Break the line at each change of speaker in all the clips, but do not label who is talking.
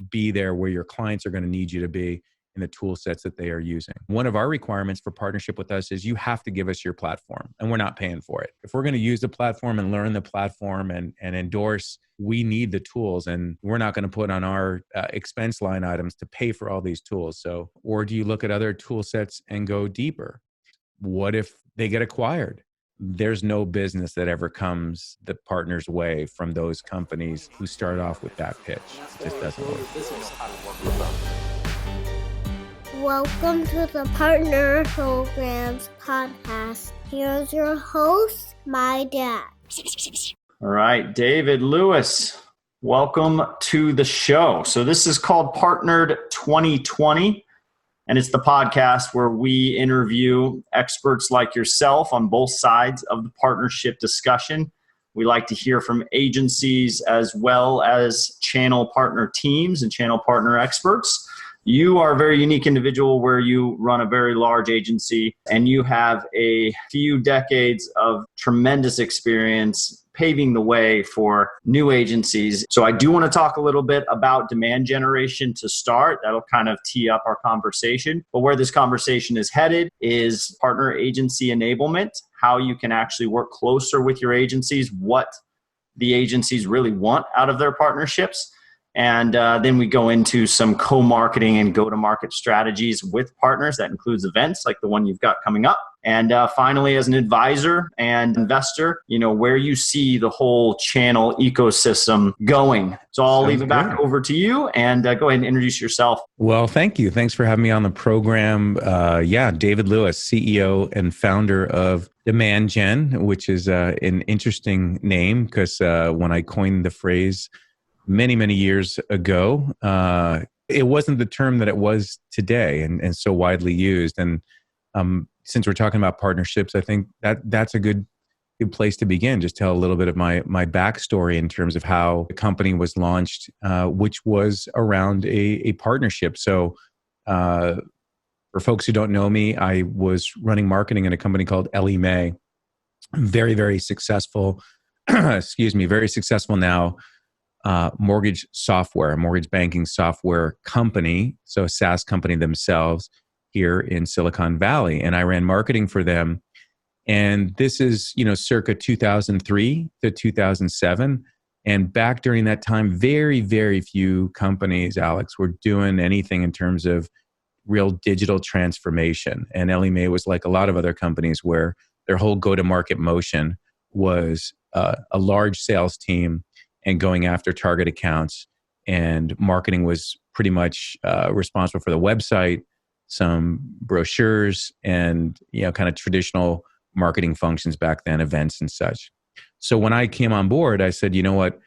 be there where your clients are going to need you to be in the tool sets that they are using. One of our requirements for partnership with us is you have to give us your platform, and we're not paying for it. If we're going to use the platform and learn the platform and endorse, we need the tools, and we're not going to put on our expense line items to pay for all these tools. So, or do you look at other tool sets and go deeper? What if they get acquired? There's no business that ever comes the partner's way from those companies who start off with that pitch. It just doesn't work.
Welcome to the Partner Programs Podcast. Here's your host, my dad.
All right, David Lewis, welcome to the show. So this is called Partnered 2020. And it's the podcast where we interview experts like yourself on both sides of the partnership discussion. We like to hear from agencies as well as channel partner teams and channel partner experts. You are a very unique individual where you run a very large agency and you have a few decades of tremendous experience paving the way for new agencies. So I do want to talk a little bit about demand generation to start. That'll kind of tee up our conversation. But where this conversation is headed is partner agency enablement, how you can actually work closer with your agencies, what the agencies really want out of their partnerships. And then we go into some co-marketing and go-to-market strategies with partners. That includes events like the one you've got coming up. And finally, as an advisor and investor, where you see the whole channel ecosystem going. So I'll leave it back over to you and go ahead and introduce yourself.
Well, thank you. Thanks for having me on the program. David Lewis, CEO and founder of DemandGen, which is an interesting name because when I coined the phrase many, many years ago, it wasn't the term that it was today and so widely used. And since we're talking about partnerships, I think that's a good place to begin. Just tell a little bit of my backstory in terms of how the company was launched, which was around a partnership. So for folks who don't know me, I was running marketing in a company called Ellie Mae. Very, very successful, very successful now. Mortgage banking software company, so a SaaS company themselves here in Silicon Valley. And I ran marketing for them. And this is, circa 2003 to 2007. And back during that time, very, very few companies, Alex, were doing anything in terms of real digital transformation. And Ellie Mae was like a lot of other companies where their whole go-to-market motion was a large sales team and going after target accounts, and marketing was pretty much responsible for the website, some brochures, and kind of traditional marketing functions back then, events and such. So when I came on board, I said, you know what,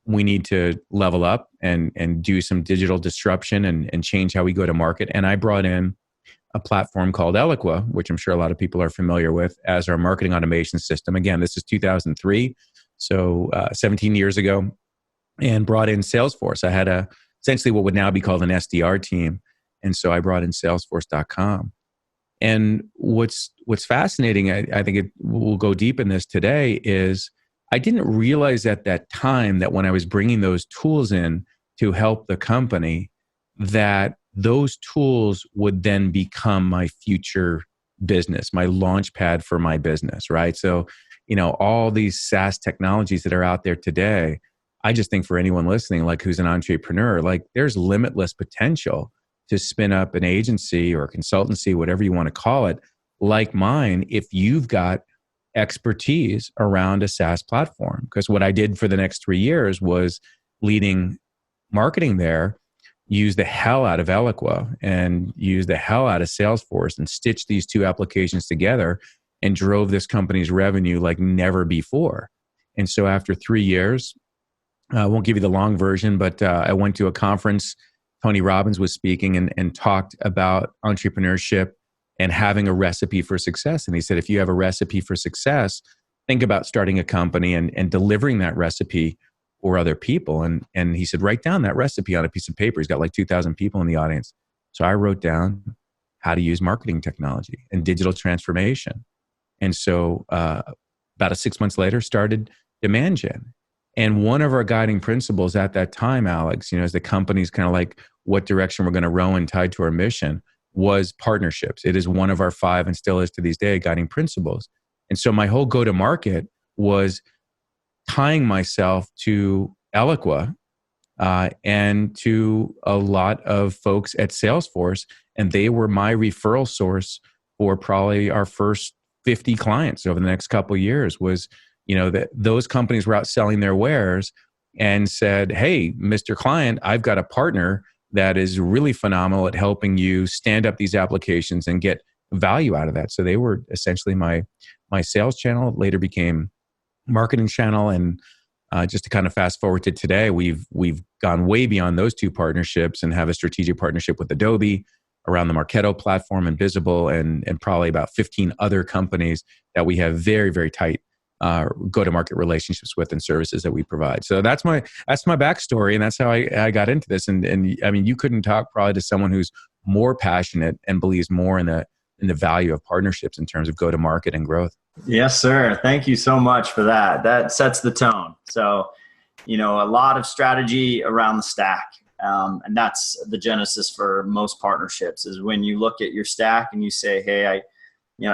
we need to level up and do some digital disruption and change how we go to market. And I brought in a platform called Eloqua, which I'm sure a lot of people are familiar with, as our marketing automation system. Again, this is 2003. So 17 years ago, and brought in Salesforce. I had essentially what would now be called an SDR team. And so I brought in Salesforce.com. And what's fascinating, I think we'll go deep in this today, is I didn't realize at that time that when I was bringing those tools in to help the company, that those tools would then become my future business, my launch pad for my business, right? So all these SaaS technologies that are out there today, I just think for anyone listening, like who's an entrepreneur, like there's limitless potential to spin up an agency or a consultancy, whatever you want to call it, like mine, if you've got expertise around a SaaS platform. Because what I did for the next 3 years was leading marketing there, use the hell out of Eloqua and use the hell out of Salesforce and stitch these two applications together and drove this company's revenue like never before. And so after 3 years, I won't give you the long version, but I went to a conference. Tony Robbins was speaking and talked about entrepreneurship and having a recipe for success. And he said, if you have a recipe for success, think about starting a company and delivering that recipe for other people. And he said, write down that recipe on a piece of paper. He's got like 2,000 people in the audience. So I wrote down how to use marketing technology and digital transformation. And so about 6 months later, started DemandGen. And one of our guiding principles at that time, Alex, as the company's kind of like what direction we're going to row and tied to our mission, was partnerships. It is one of our 5 and still is to this day guiding principles. And so my whole go-to-market was tying myself to Eloqua and to a lot of folks at Salesforce, and they were my referral source for probably our first 50 clients over the next couple of years. Was that those companies were out selling their wares and said, "Hey, Mr. Client, I've got a partner that is really phenomenal at helping you stand up these applications and get value out of that." So they were essentially my sales channel. Later became marketing channel, and just to kind of fast forward to today, we've gone way beyond those 2 partnerships and have a strategic partnership with Adobe around the Marketo platform and Visible, and probably about 15 other companies that we have very, very tight go-to-market relationships with and services that we provide. So that's my backstory, and that's how I got into this. And I mean, you couldn't talk probably to someone who's more passionate and believes more in the value of partnerships in terms of go-to-market and growth.
Yes, sir. Thank you so much for that. That sets the tone. So, a lot of strategy around the stack. And that's the genesis for most partnerships, is when you look at your stack and you say, hey, I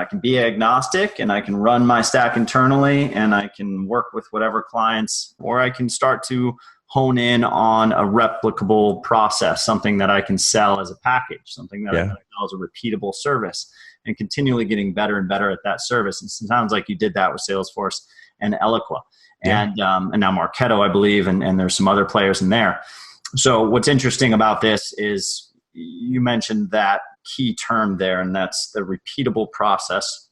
can be agnostic and I can run my stack internally and I can work with whatever clients, or I can start to hone in on a replicable process, something that I can sell as a package, something that I can sell as a repeatable service, and continually getting better and better at that service. And it sounds like you did that with Salesforce and Eloqua and now Marketo, I believe, and there's some other players in there. So what's interesting about this is you mentioned that key term there, and that's the repeatable process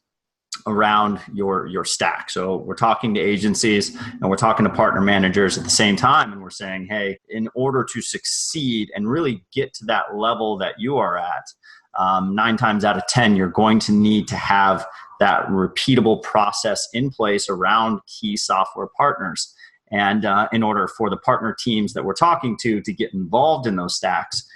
around your stack. So we're talking to agencies and we're talking to partner managers at the same time, and we're saying, hey, in order to succeed and really get to that level that you are at, 9 times out of 10, you're going to need to have that repeatable process in place around key software partners. And in order for the partner teams that we're talking to get involved in those stacks,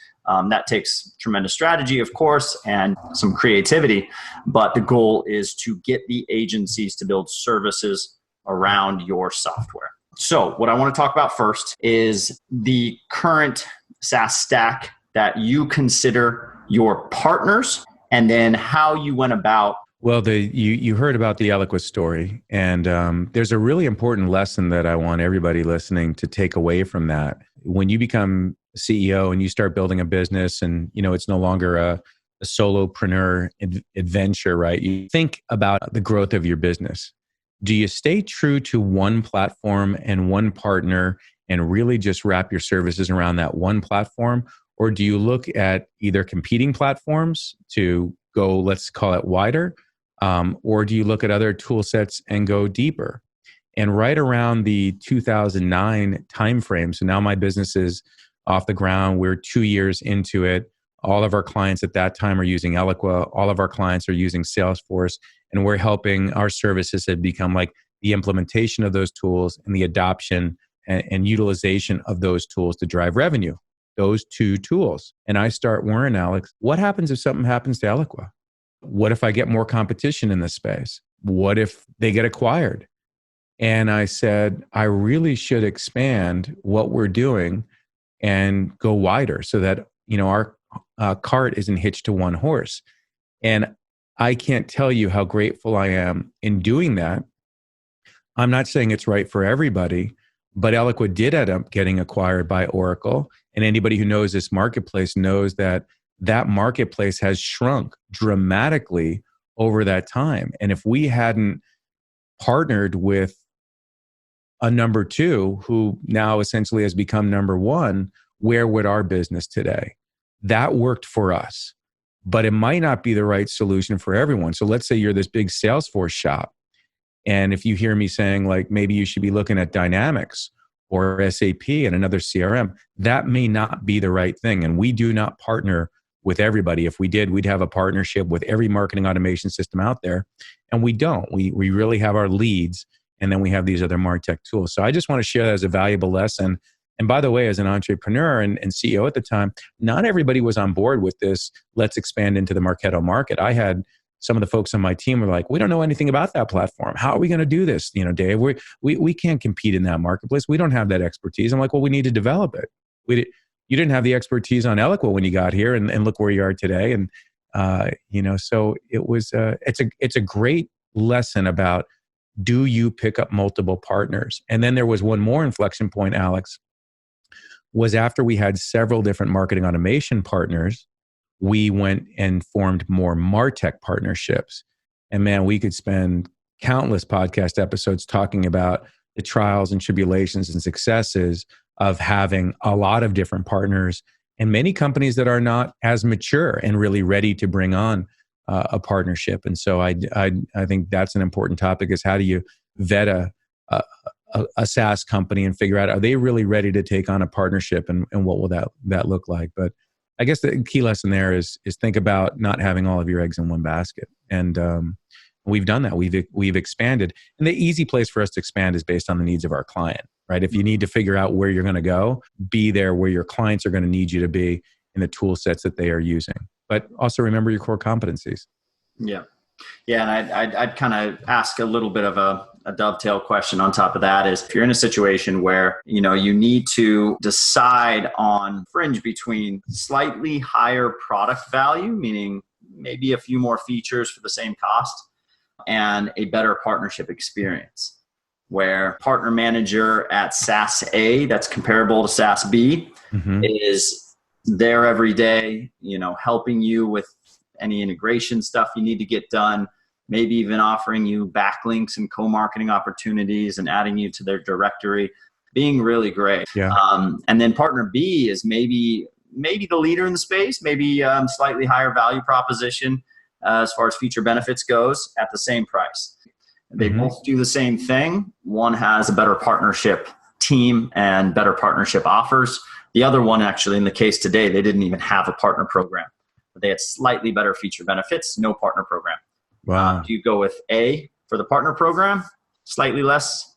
that takes tremendous strategy, of course, and some creativity. But the goal is to get the agencies to build services around your software. So what I want to talk about first is the current SaaS stack that you consider your partners, and then how you went about.
Well, you heard about the Eloqua story, and there's a really important lesson that I want everybody listening to take away from that. When you become CEO and you start building a business, and it's no longer a solopreneur adventure, right? You think about the growth of your business. Do you stay true to one platform and one partner and really just wrap your services around that one platform? Or do you look at either competing platforms to go, let's call it wider, or do you look at other tool sets and go deeper? And right around the 2009 timeframe, so now my business is off the ground. We're 2 years into it. All of our clients at that time are using Eloqua. All of our clients are using Salesforce, and we're helping our services have become like the implementation of those tools and the adoption and utilization of those tools to drive revenue. Those 2 tools. And I start worrying, Alex, what happens if something happens to Eloqua? What if I get more competition in this space? What if they get acquired? And I said, I really should expand what we're doing and go wider so that, our cart isn't hitched to one horse. And I can't tell you how grateful I am in doing that. I'm not saying it's right for everybody, but Eloqua did end up getting acquired by Oracle. And anybody who knows this marketplace knows that that marketplace has shrunk dramatically over that time. And if we hadn't partnered with a number 2, who now essentially has become number 1, where would our business today? That worked for us, but it might not be the right solution for everyone. So let's say you're this big Salesforce shop. And if you hear me saying, like, maybe you should be looking at Dynamics or SAP and another CRM, that may not be the right thing. And we do not partner with everybody. If we did, we'd have a partnership with every marketing automation system out there. And we don't. We really have our leads, and then we have these other MarTech tools. So I just want to share that as a valuable lesson. And by the way, as an entrepreneur and CEO at the time, not everybody was on board with this, let's expand into the Marketo market. I had some of the folks on my team were like, we don't know anything about that platform. How are we going to do this? Dave, we can't compete in that marketplace. We don't have that expertise. I'm like, well, we need to develop it. You didn't have the expertise on Eloqua when you got here, and look where you are today. And so it was. It's a great lesson about, do you pick up multiple partners? And then there was one more inflection point, Alex, was after we had several different marketing automation partners, we went and formed more MarTech partnerships. And man, we could spend countless podcast episodes talking about the trials and tribulations and successes of having a lot of different partners, and many companies that are not as mature and really ready to bring on a partnership. And so I think that's an important topic, is how do you vet a SaaS company and figure out, are they really ready to take on a partnership, and what will that look like? But I guess the key lesson there is think about not having all of your eggs in one basket. And we've done that. We've expanded. And the easy place for us to expand is based on the needs of our client, right? If you need to figure out where you're going to go, be there where your clients are going to need you to be in the tool sets that they are using. But also remember your core competencies.
Yeah. Yeah. And I'd kind of ask a little bit of a dovetail question on top of that, is if you're in a situation where, you need to decide on fringe between slightly higher product value, meaning maybe a few more features for the same cost, and a better partnership experience, where partner manager at SaaS A, that's comparable to SaaS B, is there every day, helping you with any integration stuff you need to get done, maybe even offering you backlinks and co-marketing opportunities and adding you to their directory, being really great.
Yeah.
And then partner B is maybe the leader in the space, maybe slightly higher value proposition as far as feature benefits goes, at the same price. They both do the same thing. One has a better partnership team and better partnership offers. The other one, actually, in the case today, they didn't even have a partner program. They had slightly better feature benefits, no partner program.
Wow.
Do you go with A for the partner program, slightly less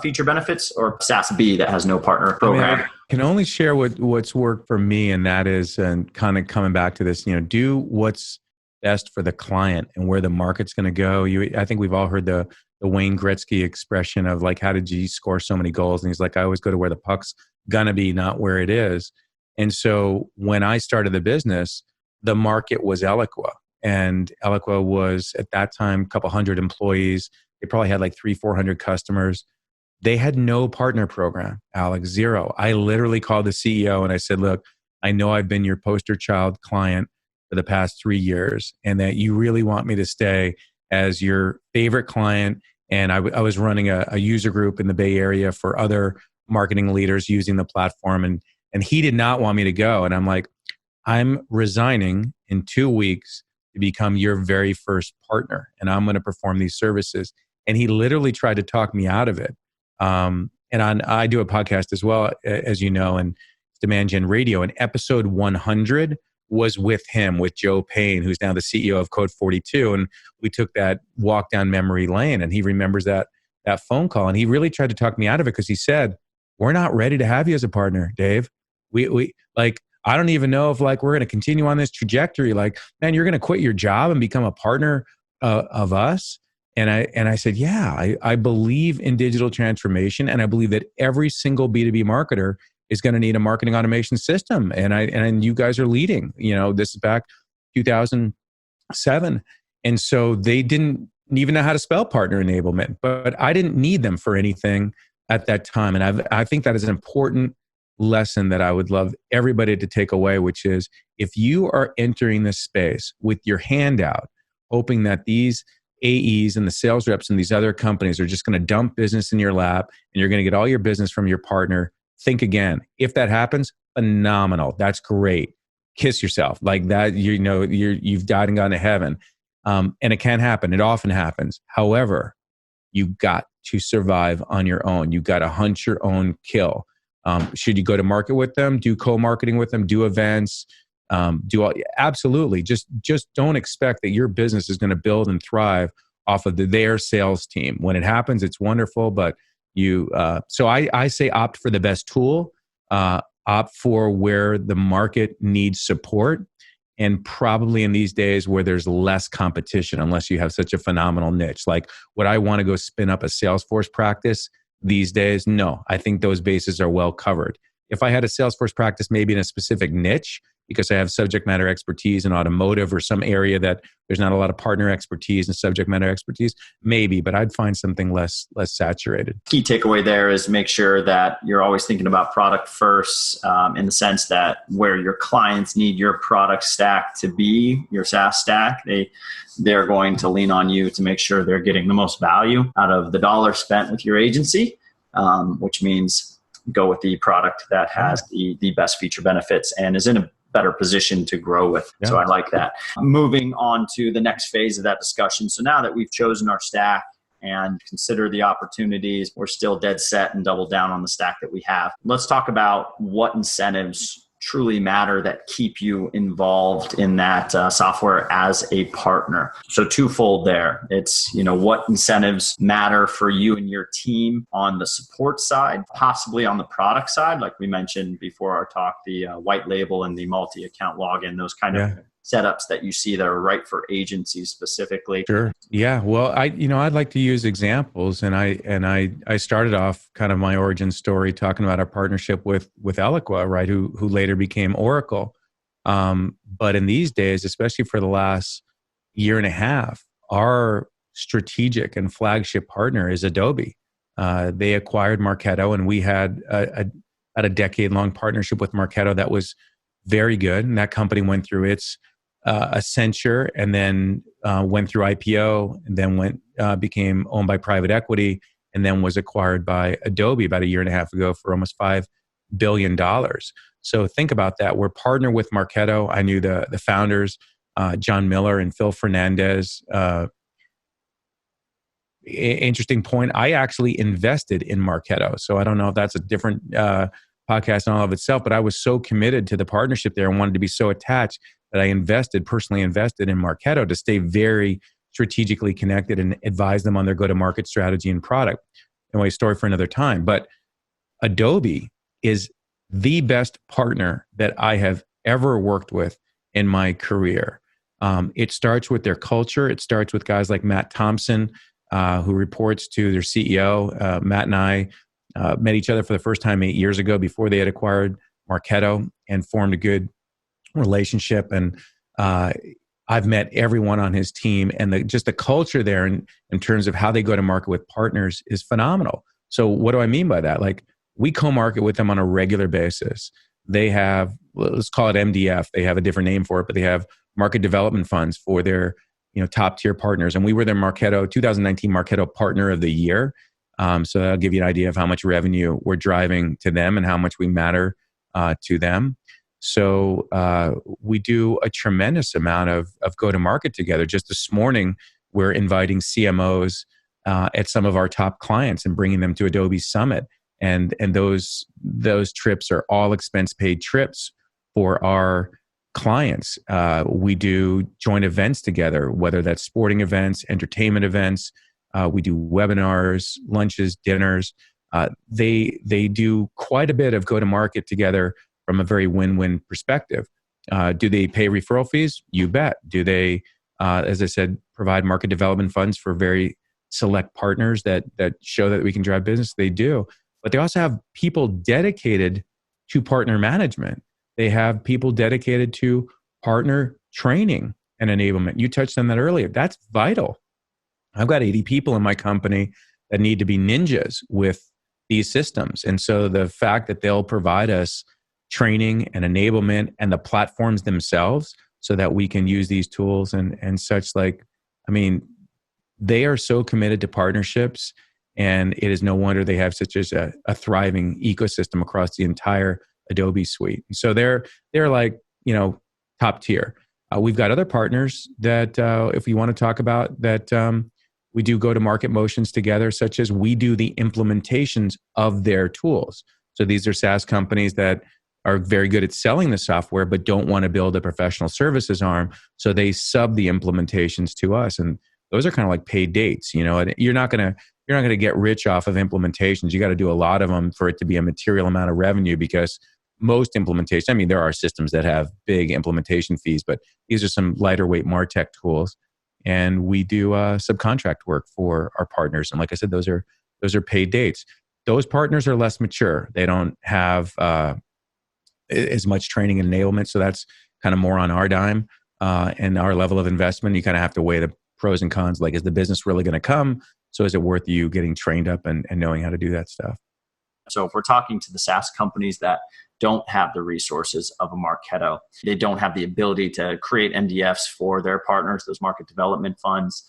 feature benefits, or SaaS B that has no partner program?
I can only share what's worked for me, and that is, and kind of coming back to this, do what's best for the client and where the market's going to go. I think we've all heard the Wayne Gretzky expression of like, how did you score so many goals? And he's like, I always go to where the puck's going to be, not where it is. And so when I started the business, the market was Eloqua. And Eloqua was, at that time, a couple hundred employees. They probably had like 300-400 customers. They had no partner program, Alex, zero. I literally called the CEO and I said, look, I know I've been your poster child client for the past 3 years, and that you really want me to stay as your favorite client. And I was running a user group in the Bay Area for other marketing leaders using the platform. And he did not want me to go. And I'm like, I'm resigning in 2 weeks to become your very first partner, and I'm going to perform these services. And he literally tried to talk me out of it. I do a podcast as well, as you know, and DemandGen Radio. And episode 100 was with him, with Joe Payne, who's now the CEO of Code 42. And we took that walk down memory lane, and he remembers that phone call. And he really tried to talk me out of it, because he said, we're not ready to have you as a partner, Dave. We like, I don't even know if like we're going to continue on this trajectory. Like, man, you're going to quit your job and become a partner of us. And I said, yeah, I believe in digital transformation, and I believe that every single B2B marketer is going to need a marketing automation system. And you guys are leading. This is back 2007, and so they didn't even know how to spell partner enablement. But I didn't need them for anything at that time. And I think that is an important lesson that I would love everybody to take away, which is, if you are entering this space with your hand out, hoping that these AEs and the sales reps and these other companies are just going to dump business in your lap and you're going to get all your business from your partner, think again. If that happens, phenomenal. That's great. Kiss yourself like that. You've died and gone to heaven. And it can happen. It often happens. However, you got to survive on your own. You got to hunt your own kill. Should you go to market with them? Do co-marketing with them? Do events? Absolutely. Just don't expect that your business is going to build and thrive off of their sales team. When it happens, it's wonderful. But so I say opt for the best tool. Opt for where the market needs support, and probably in these days where there's less competition, unless you have such a phenomenal niche. Like, would I want to go spin up a Salesforce practice these days? No, I think those bases are well covered. If I had a Salesforce practice, maybe in a specific niche, because I have subject matter expertise in automotive or some area that there's not a lot of partner expertise and subject matter expertise, maybe, but I'd find something less saturated.
Key takeaway there is make sure that you're always thinking about product first, in the sense that where your clients need your product stack to be, your SaaS stack, they're going to lean on you to make sure they're getting the most value out of the dollar spent with your agency, which means go with the product that has the best feature benefits and is in a better position to grow with. Yeah. So I like that. Moving on to the next phase of that discussion. So now that we've chosen our stack and consider the opportunities, we're still dead set and double down on the stack that we have. Let's talk about what incentives truly matter that keep you involved in that software as a partner. So twofold there. It's, what incentives matter for you and your team on the support side, possibly on the product side, like we mentioned before our talk, the white label and the multi-account login, those kind of setups that you see that are right for agencies specifically.
Sure. Yeah. Well, I'd like to use examples, and I started off kind of my origin story talking about our partnership with Eloqua, right? Who later became Oracle. But in these days, especially for the last year and a half, our strategic and flagship partner is Adobe. They acquired Marketo, and we had a decade-long partnership with Marketo that was very good. And that company went through its Accenture, and then went through IPO, and then became owned by private equity, and then was acquired by Adobe about a year and a half ago for almost $5 billion. So think about that. We're partnered with Marketo. I knew the founders, John Miller and Phil Fernandez. Interesting point. I actually invested in Marketo. So I don't know if that's a different podcast in all of itself, but I was so committed to the partnership there and wanted to be so attached that I personally invested in Marketo to stay very strategically connected and advise them on their go-to-market strategy and product. Anyway, story for another time. But Adobe is the best partner that I have ever worked with in my career. It starts with their culture. It starts with guys like Matt Thompson, who reports to their CEO. Matt and I met each other for the first time 8 years ago before they had acquired Marketo and formed a good relationship. And I've met everyone on his team, and just the culture there in terms of how they go to market with partners is phenomenal. So what do I mean by that? Like, we co-market with them on a regular basis. They have, let's call it MDF. They have a different name for it, but they have market development funds for their top tier partners. And we were their 2019 Marketo Partner of the Year. So that'll give you an idea of how much revenue we're driving to them and how much we matter to them. So we do a tremendous amount of go-to-market together. Just this morning, we're inviting CMOs at some of our top clients and bringing them to Adobe Summit. And those trips are all expense-paid trips for our clients. We do joint events together, whether that's sporting events, entertainment events. We do webinars, lunches, dinners. They do quite a bit of go-to-market together from a very win-win perspective. Do they pay referral fees? You bet. Do they, as I said, provide market development funds for very select partners that show that we can drive business? They do. But they also have people dedicated to partner management. They have people dedicated to partner training and enablement. You touched on that earlier. That's vital. I've got 80 people in my company that need to be ninjas with these systems. And so the fact that they'll provide us training and enablement and the platforms themselves so that we can use these tools and such, they are so committed to partnerships, and it is no wonder they have such a thriving ecosystem across the entire Adobe suite. So they're like, top tier. We've got other partners that if you want to talk about that, we do go-to-market motions together, such as we do the implementations of their tools. So these are SaaS companies that are very good at selling the software, but don't want to build a professional services arm. So they sub the implementations to us. And those are kind of like paid dates, and you're not going to get rich off of implementations. You got to do a lot of them for it to be a material amount of revenue, because most implementation. I mean, there are systems that have big implementation fees, but these are some lighter weight MarTech tools. And we do subcontract work for our partners. And like I said, those are paid dates. Those partners are less mature. They don't have as much training and enablement. So that's kind of more on our dime and our level of investment. You kind of have to weigh the pros and cons. Like, is the business really going to come? So is it worth you getting trained up and knowing how to do that stuff?
So if we're talking to the SaaS companies that don't have the resources of a Marketo, they don't have the ability to create MDFs for their partners, those market development funds.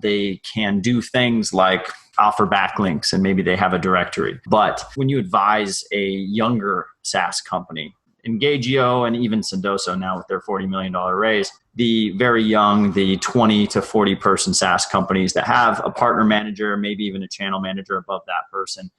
They can do things like offer backlinks, and maybe they have a directory. But when you advise a younger SaaS company, Engagio and even Sendoso now with their $40 million raise, the very young, the 20 to 40 person SaaS companies that have a partner manager, maybe even a channel manager above that person,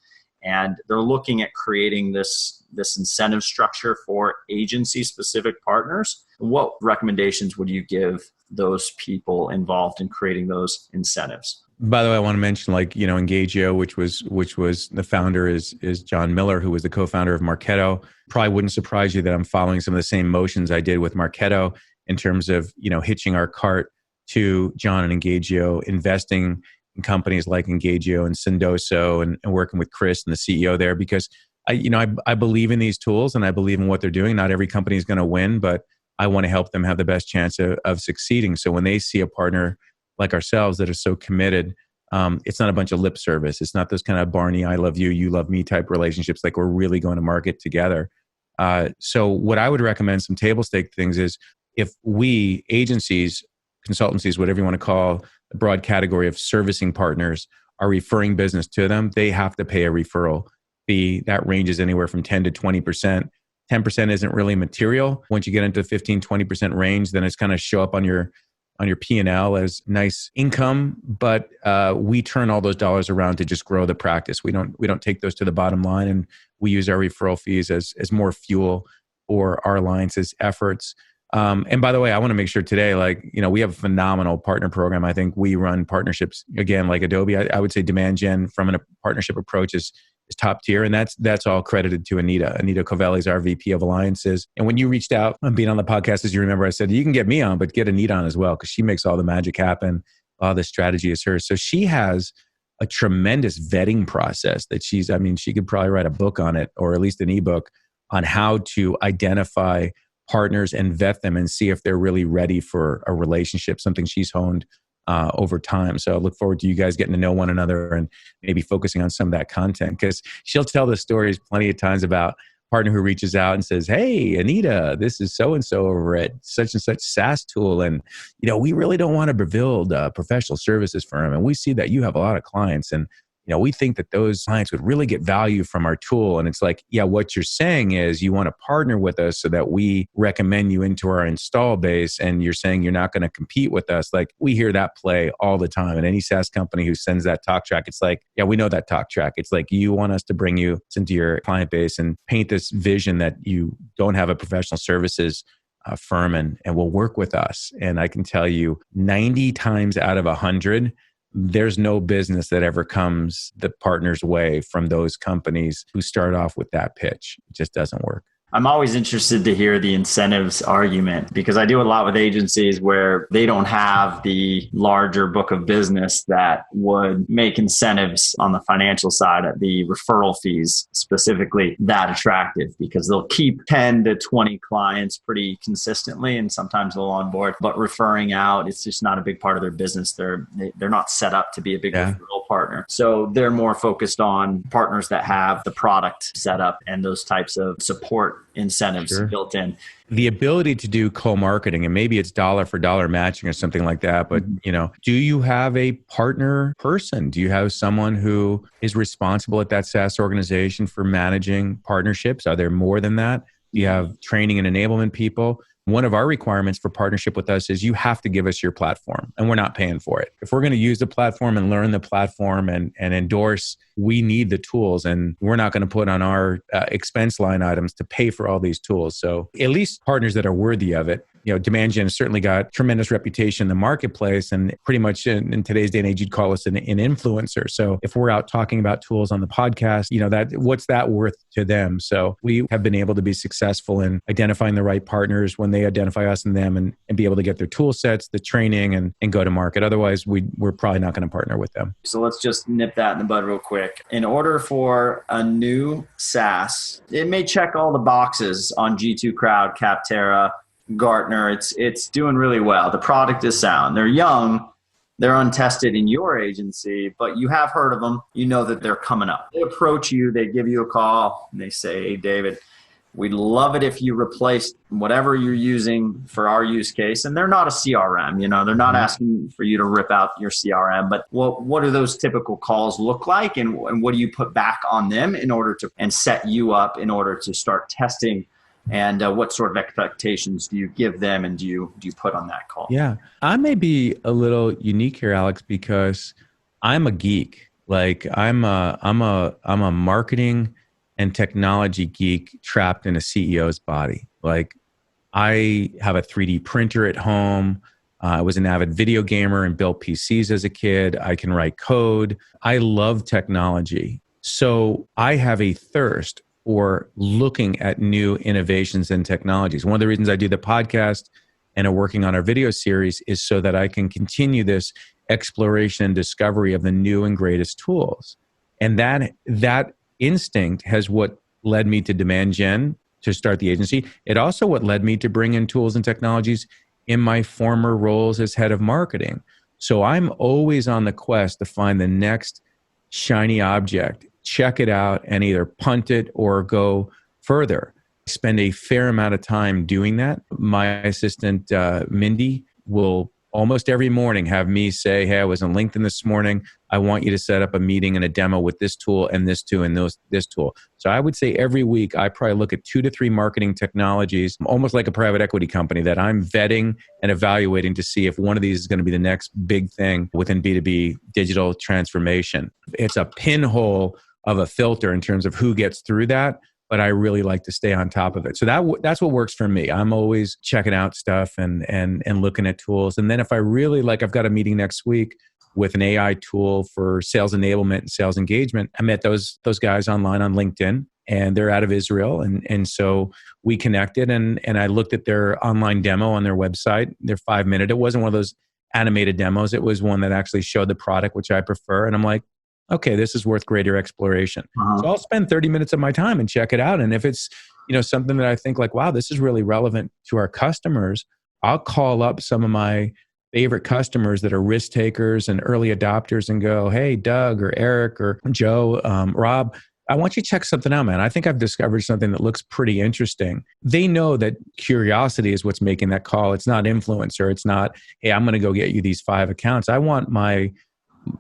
and they're looking at creating this incentive structure for agency-specific partners. What recommendations would you give those people involved in creating those incentives?
By the way, I want to mention, Engagio, which was the founder is John Miller, who was the co-founder of Marketo. Probably wouldn't surprise you that I'm following some of the same motions I did with Marketo in terms of, hitching our cart to John and Engagio, investing in companies like Engagio and Sendoso and working with Chris and the CEO there, because I believe in these tools and I believe in what they're doing. Not every company is going to win, but I want to help them have the best chance of succeeding. So when they see a partner like ourselves that are so committed, it's not a bunch of lip service. It's not those kind of Barney, I love you, you love me type relationships. Like, we're really going to market together. So what I would recommend, some table stake things, is if we, agencies, consultancies, whatever you want to call the broad category of servicing partners, are referring business to them, they have to pay a referral fee. That ranges anywhere from 10 to 20%. 10% isn't really material. Once you get into 15, 20% range, then it's kind of show up on your P&L as nice income. But we turn all those dollars around to just grow the practice. We don't take those to the bottom line, and we use our referral fees as more fuel for our alliances efforts. And by the way, I want to make sure today, we have a phenomenal partner program. I think we run partnerships, again, like Adobe. I would say DemandGen from a partnership approach is top tier. And that's all credited to Anita. Anita Covelli is our VP of Alliances. And when you reached out on being on the podcast, as you remember, I said, you can get me on, but get Anita on as well, because she makes all the magic happen. All the strategy is hers. So she has a tremendous vetting process that she could probably write a book on it, or at least an ebook on how to identify partners and vet them and see if they're really ready for a relationship, something she's honed over time. So I look forward to you guys getting to know one another and maybe focusing on some of that content, because she'll tell the stories plenty of times about a partner who reaches out and says, hey, Anita, this is so-and-so over at such and such SaaS tool. And, we really don't want to build a professional services firm. And we see that you have a lot of clients, and we think that those clients would really get value from our tool. And it's like, yeah, what you're saying is you want to partner with us so that we recommend you into our install base. And you're saying you're not going to compete with us. Like, we hear that play all the time. And any SaaS company who sends that talk track, it's like, yeah, we know that talk track. It's like, you want us to bring you into your client base and paint this vision that you don't have a professional services firm and will work with us. And I can tell you 90 times out of 100, there's no business that ever comes the partner's way from those companies who start off with that pitch. It just doesn't work.
I'm always interested to hear the incentives argument, because I do a lot with agencies where they don't have the larger book of business that would make incentives on the financial side of the referral fees specifically that attractive, because they'll keep 10 to 20 clients pretty consistently, and sometimes they'll onboard, but referring out, it's just not a big part of their business. They're not set up to be a big referral partner. So they're more focused on partners that have the product set up and those types of support incentives built in.
The ability to do co-marketing, and maybe it's dollar for dollar matching or something like that. But, do you have a partner person? Do you have someone who is responsible at that SaaS organization for managing partnerships? Are there more than that? Do you have training and enablement people? One of our requirements for partnership with us is you have to give us your platform, and we're not paying for it. If we're going to use the platform and learn the platform and endorse, we need the tools, and we're not going to put on our expense line items to pay for all these tools. So at least partners that are worthy of it. DemandGen has certainly got tremendous reputation in the marketplace, and pretty much in today's day and age, you'd call us an influencer. So if we're out talking about tools on the podcast, what's that worth to them? So we have been able to be successful in identifying the right partners when they identify us and them, and be able to get their tool sets, the training, and go to market. Otherwise, we're probably not going to partner with them.
So let's just nip that in the bud real quick. In order for a new SaaS, it may check all the boxes on G2 Crowd, Capterra, Gartner. It's doing really well. The product is sound. They're young. They're untested in your agency, but you have heard of them. You know that they're coming up. They approach you. They give you a call. And they say, hey, David, we'd love it if you replaced whatever you're using for our use case. And they're not a CRM. They're not asking for you to rip out your CRM. But what do those typical calls look like? And what do you put back on them in order to and set you up in order to start testing? And what sort of expectations do you give them, and do you put on that call?
Yeah, I may be a little unique here, Alex, because I'm a geek. Like I'm a marketing and technology geek trapped in a CEO's body. Like I have a 3D printer at home. I was an avid video gamer and built PCs as a kid. I can write code. I love technology. So I have a thirst or looking at new innovations and technologies. One of the reasons I do the podcast and are working on our video series is so that I can continue this exploration and discovery of the new and greatest tools. And that instinct has what led me to DemandGen to start the agency. It also what led me to bring in tools and technologies in my former roles as head of marketing. So I'm always on the quest to find the next shiny object, check it out, and either punt it or go further. Spend a fair amount of time doing that. My assistant, Mindy, will almost every morning have me say, hey, I was on LinkedIn this morning. I want you to set up a meeting and a demo with this tool and this tool and this tool. So I would say every week, I probably look at 2 to 3 marketing technologies, almost like a private equity company that I'm vetting and evaluating to see if one of these is going to be the next big thing within B2B digital transformation. It's a pinhole of a filter in terms of who gets through that, but I really like to stay on top of it. So that's what works for me. I'm always checking out stuff and looking at tools. And then if I really like, I've got a meeting next week with an AI tool for sales enablement and sales engagement. I met those guys online on LinkedIn, and they're out of Israel. And so we connected, and I looked at their online demo on their website, their 5-minute. It wasn't one of those animated demos. It was one that actually showed the product, which I prefer. And I'm like, okay, this is worth greater exploration. So I'll spend 30 minutes of my time and check it out. And if it's, something that I think like, wow, this is really relevant to our customers, I'll call up some of my favorite customers that are risk takers and early adopters and go, hey, Doug or Eric or Joe, Rob, I want you to check something out, man. I think I've discovered something that looks pretty interesting. They know that curiosity is what's making that call. It's not influencer. It's not, hey, I'm going to go get you these 5 accounts. I want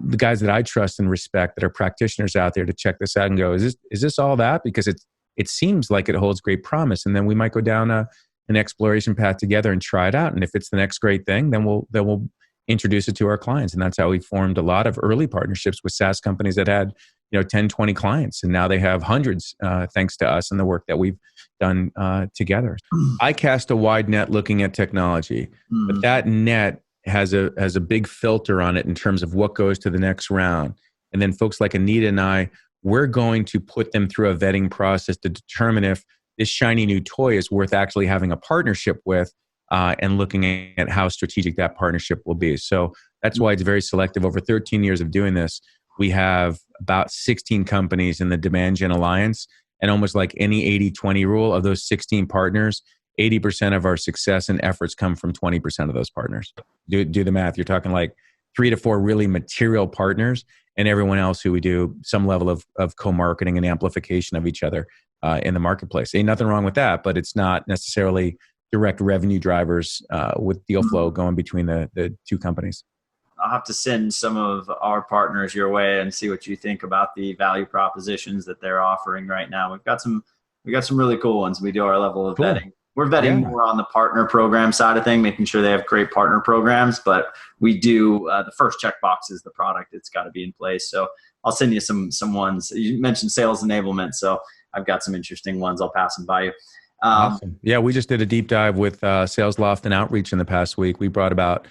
the guys that I trust and respect that are practitioners out there to check this out and go, is this all that? Because it seems like it holds great promise. And then we might go down an exploration path together and try it out. And if it's the next great thing, then we'll introduce it to our clients. And that's how we formed a lot of early partnerships with SaaS companies that had 10, 20 clients. And now they have hundreds thanks to us and the work that we've done together. I cast a wide net looking at technology, but that net has a big filter on it in terms of what goes to the next round. And then folks like Anita and I, we're going to put them through a vetting process to determine if this shiny new toy is worth actually having a partnership with and looking at how strategic that partnership will be. So that's why it's very selective. Over 13 years of doing this, we have about 16 companies in the DemandGen Alliance, and almost like any 80-20 rule of those 16 partners, 80% of our success and efforts come from 20% of those partners. Do the math. You're talking like 3 to 4 really material partners, and everyone else who we do some level of co-marketing and amplification of each other in the marketplace. Ain't nothing wrong with that, but it's not necessarily direct revenue drivers with deal flow going between the 2 companies.
I'll have to send some of our partners your way and see what you think about the value propositions that they're offering right now. We've got some really cool ones. We do our level of vetting. We're vetting more on the partner program side of thing, making sure they have great partner programs. But we do the first checkbox is the product. It's got to be in place. So I'll send you some ones. You mentioned sales enablement, so I've got some interesting ones. I'll pass them by you.
Awesome. Yeah, we just did a deep dive with Sales Loft and Outreach in the past week. We brought about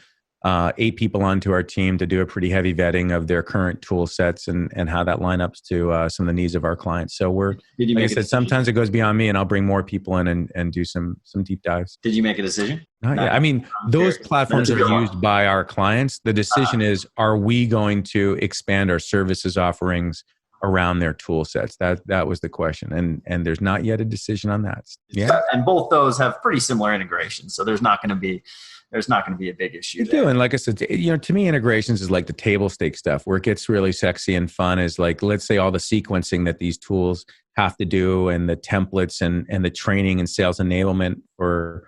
8 people onto our team to do a pretty heavy vetting of their current tool sets and how that line up to some of the needs of our clients. So we're, like I said, sometimes it goes beyond me and I'll bring more people in and do some deep dives.
Did you make a decision?
Not yet. I mean, those platforms are used by our clients. The decision is, are we going to expand our services offerings around their tool sets? That was the question. And there's not yet a decision on that. Yeah.
And both those have pretty similar integrations. So there's not going to be a big issue.
They do. And like I said, to me, integrations is like the table stake stuff. Where it gets really sexy and fun is like, let's say all the sequencing that these tools have to do and the templates and the training and sales enablement for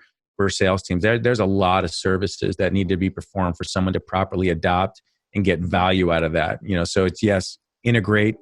sales teams. There's a lot of services that need to be performed for someone to properly adopt and get value out of that. So it's, yes, integrate,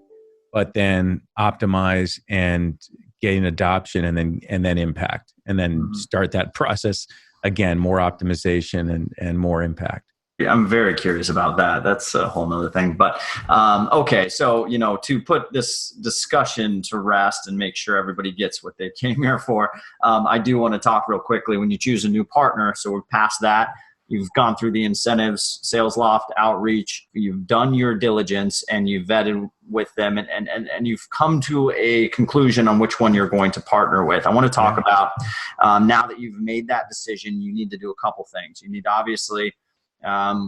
but then optimize and gain adoption and then impact, and then start that process again, more optimization and more impact.
Yeah, I'm very curious about that. That's a whole nother thing. But okay, so to put this discussion to rest and make sure everybody gets what they came here for, I do want to talk real quickly. When you choose a new partner, so we're past that. You've gone through the incentives, Sales Loft, Outreach. You've done your diligence and you've vetted with them, and you've come to a conclusion on which one you're going to partner with. I want to talk about now that you've made that decision, you need to do a couple things. You need to obviously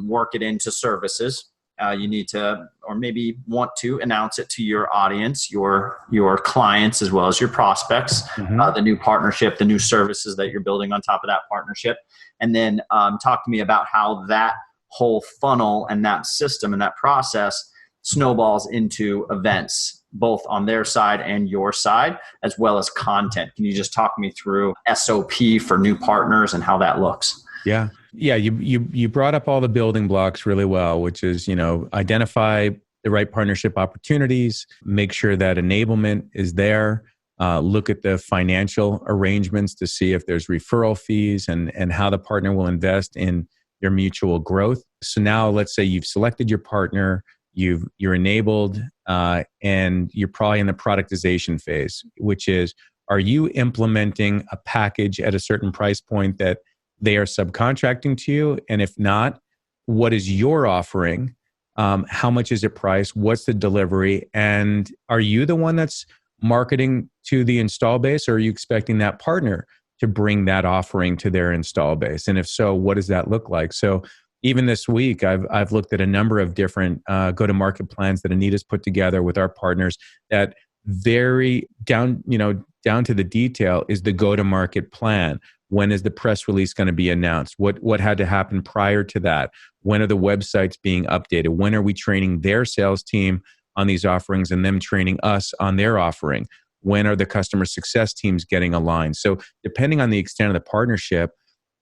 work it into services. You need to, or maybe want to, announce it to your audience, your clients, as well as your prospects, the new partnership, the new services that you're building on top of that partnership. And then talk to me about how that whole funnel and that system and that process snowballs into events, both on their side and your side, as well as content. Can you just talk me through SOP for new partners and how that looks?
Yeah. You brought up all the building blocks really well, which is, identify the right partnership opportunities, make sure that enablement is there, look at the financial arrangements to see if there's referral fees and how the partner will invest in your mutual growth. So now let's say you've selected your partner, you're enabled, and you're probably in the productization phase, which is, are you implementing a package at a certain price point that they are subcontracting to you? And if not, what is your offering? How much is it priced? What's the delivery? And are you the one that's marketing to the install base, or are you expecting that partner to bring that offering to their install base? And if so, what does that look like? So even this week, I've looked at a number of different go-to-market plans that Anita's put together with our partners that very down to the detail is the go-to-market plan. When is the press release going to be announced? What had to happen prior to that? When are the websites being updated? When are we training their sales team on these offerings and them training us on their offering? When are the customer success teams getting aligned? So depending on the extent of the partnership,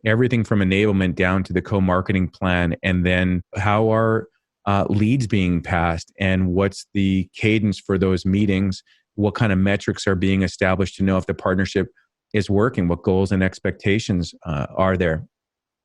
everything from enablement down to the co-marketing plan, and then how are leads being passed and what's the cadence for those meetings? What kind of metrics are being established to know if the partnership is working? What goals and expectations are there?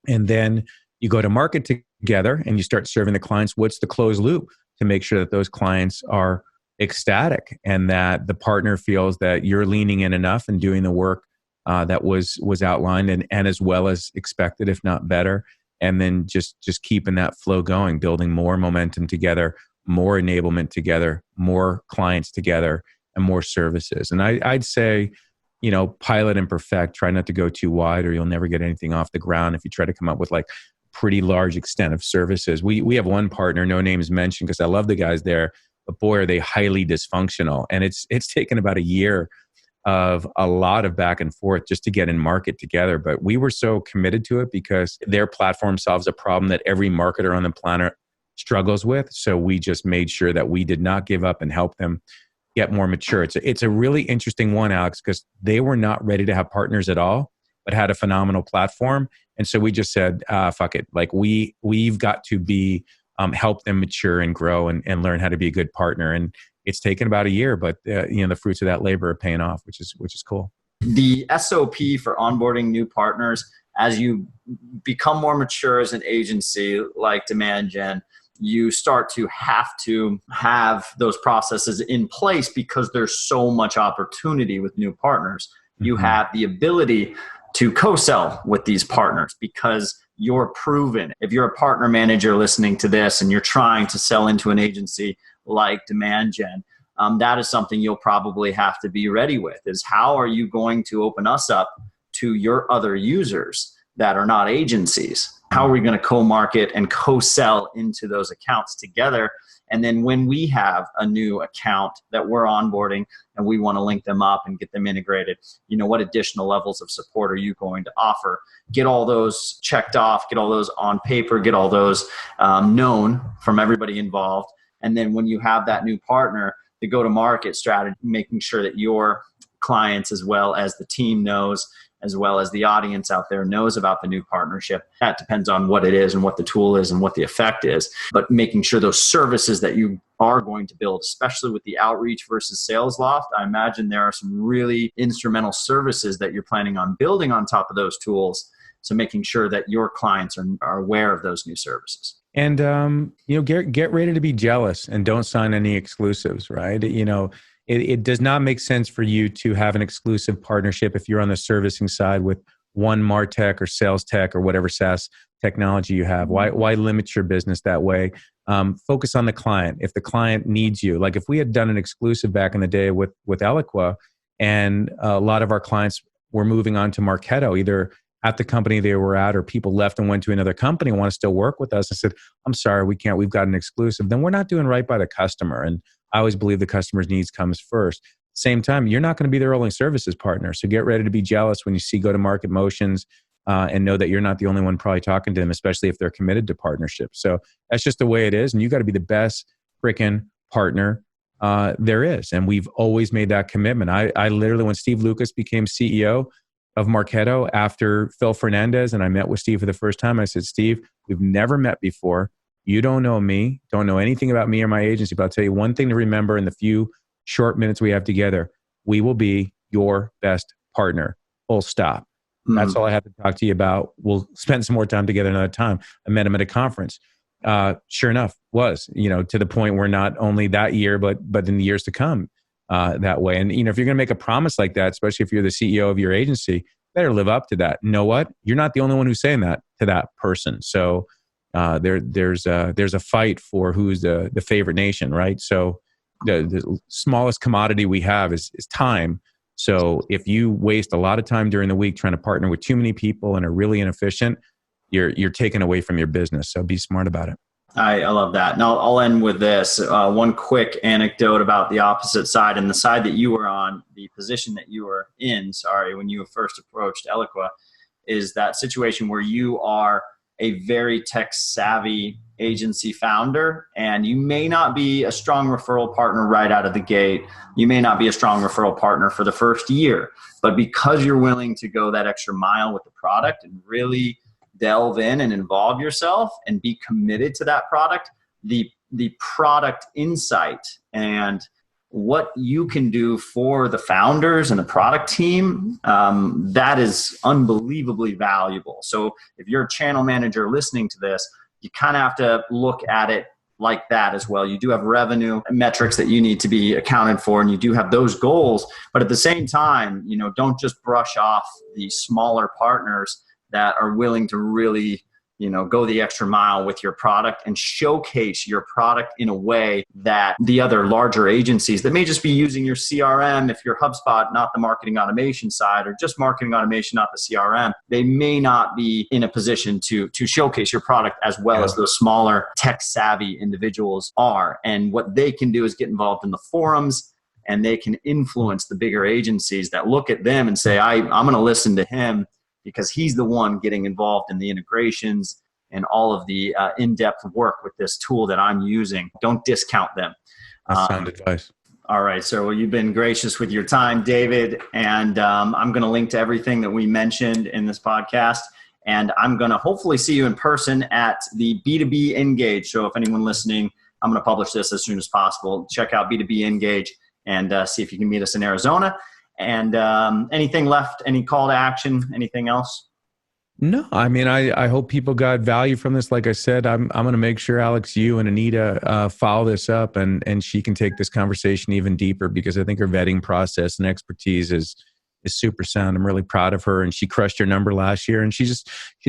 And then you go to market together and you start serving the clients. What's the closed loop to make sure that those clients are ecstatic and that the partner feels that you're leaning in enough and doing the work that was outlined and as well as expected, if not better. And then just keeping that flow going, building more momentum together, more enablement together, more clients together, and more services. And I'd say, pilot and perfect. Try not to go too wide, or you'll never get anything off the ground if you try to come up with like pretty large extent of services. We have one partner, no names mentioned, because I love the guys there, but boy, are they highly dysfunctional. And it's taken about a year of a lot of back and forth just to get in market together. But we were so committed to it because their platform solves a problem that every marketer on the planet struggles with. So we just made sure that we did not give up and help them get more mature. It's a really interesting one, Alex, because they were not ready to have partners at all, but had a phenomenal platform. And so we just said, fuck it. Like we've got to be, help them mature and grow and learn how to be a good partner. And it's taken about a year, but the fruits of that labor are paying off, which is cool.
The SOP for onboarding new partners, as you become more mature as an agency like DemandGen, you start to have those processes in place because there's so much opportunity with new partners. you have the ability to co-sell with these partners because you're proven. If you're a partner manager listening to this and you're trying to sell into an agency like DemandGen, that is something you'll probably have to be ready with, is how are you going to open us up to your other users that are not agencies? How are we going to co-market and co-sell into those accounts together? And then when we have a new account that we're onboarding and we want to link them up and get them integrated, what additional levels of support are you going to offer? Get all those checked off, get all those on paper, get all those known from everybody involved. And then when you have that new partner, the go-to-market strategy, making sure that your clients as well as the team knows, as well as the audience out there knows about the new partnership. That depends on what it is and what the tool is and what the effect is. But making sure those services that you are going to build, especially with the outreach versus sales loft, I imagine there are some really instrumental services that you're planning on building on top of those tools. So making sure that your clients are aware of those new services.
And, get ready to be jealous and don't sign any exclusives, right? It does not make sense for you to have an exclusive partnership if you're on the servicing side with one MarTech or sales tech or whatever SaaS technology you have. Why limit your business that way? Focus on the client. If the client needs you, like if we had done an exclusive back in the day with Eloqua, and a lot of our clients were moving on to Marketo, either at the company they were at or people left and went to another company and want to still work with us and said, I'm sorry, we can't, we've got an exclusive, then we're not doing right by the customer. And I always believe the customer's needs comes first. Same time, you're not going to be their only services partner. So get ready to be jealous when you see go-to-market motions and know that you're not the only one probably talking to them, especially if they're committed to partnership. So that's just the way it is. And you got to be the best freaking partner there is. And we've always made that commitment. I literally, when Steve Lucas became CEO of Marketo after Phil Fernandez, and I met with Steve for the first time, I said, Steve, we've never met before. You don't know me, don't know anything about me or my agency, but I'll tell you one thing to remember in the few short minutes we have together. We will be your best partner, full stop. That's all I have to talk to you about. We'll spend some more time together another time. I met him at a conference. Sure enough, to the point where not only that year, but in the years to come that way. And, if you're going to make a promise like that, especially if you're the CEO of your agency, better live up to that. You know what? You're not the only one who's saying that to that person. So there's a fight for who's the favorite nation, right? So the smallest commodity we have is time. So if you waste a lot of time during the week trying to partner with too many people and are really inefficient, you're taken away from your business. So be smart about it.
I love that. Now I'll end with this. One quick anecdote about the opposite side and the side that you were on, the position that you were in, when you first approached Eloqua, is that situation where you are a very tech savvy agency founder, and you may not be a strong referral partner right out of the gate. You may not be a strong referral partner for the first year, but because you're willing to go that extra mile with the product and really delve in and involve yourself and be committed to that product, the product insight and what you can do for the founders and the product team, that is unbelievably valuable. So if you're a channel manager listening to this, you kind of have to look at it like that as well. You do have revenue metrics that you need to be accounted for, and you do have those goals. But at the same time, don't just brush off the smaller partners that are willing to really, go the extra mile with your product and showcase your product in a way that the other larger agencies that may just be using your CRM, if you're HubSpot, not the marketing automation side, or just marketing automation, not the CRM, they may not be in a position to showcase your product as well as those smaller tech savvy individuals are. And what they can do is get involved in the forums, and they can influence the bigger agencies that look at them and say, I'm going to listen to him, because he's the one getting involved in the integrations and all of the in-depth work with this tool that I'm using. Don't discount them.
That's sound advice.
All right. So you've been gracious with your time, David. And I'm going to link to everything that we mentioned in this podcast. And I'm going to hopefully see you in person at the B2B Engage. So if anyone listening, I'm going to publish this as soon as possible. Check out B2B Engage and see if you can meet us in Arizona. And anything left? Any call to action? Anything else?
No, I hope people got value from this. Like I said, I'm going to make sure, Alex, you and Anita follow this up, and she can take this conversation even deeper, because I think her vetting process and expertise is is super sound. I'm really proud of her, and she crushed her number last year. And she's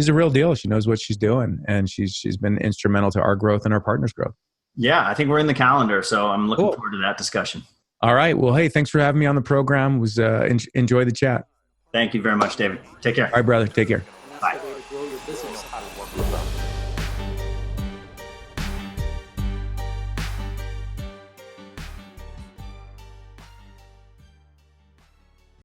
a real deal. She knows what she's doing, and she's been instrumental to our growth and our partners' growth.
Yeah, I think we're in the calendar, so I'm looking forward to that discussion.
All right. Well, hey, thanks for having me on the program. It was enjoy the chat.
Thank you very much, David. Take care.
All right, brother. Take care.
Bye.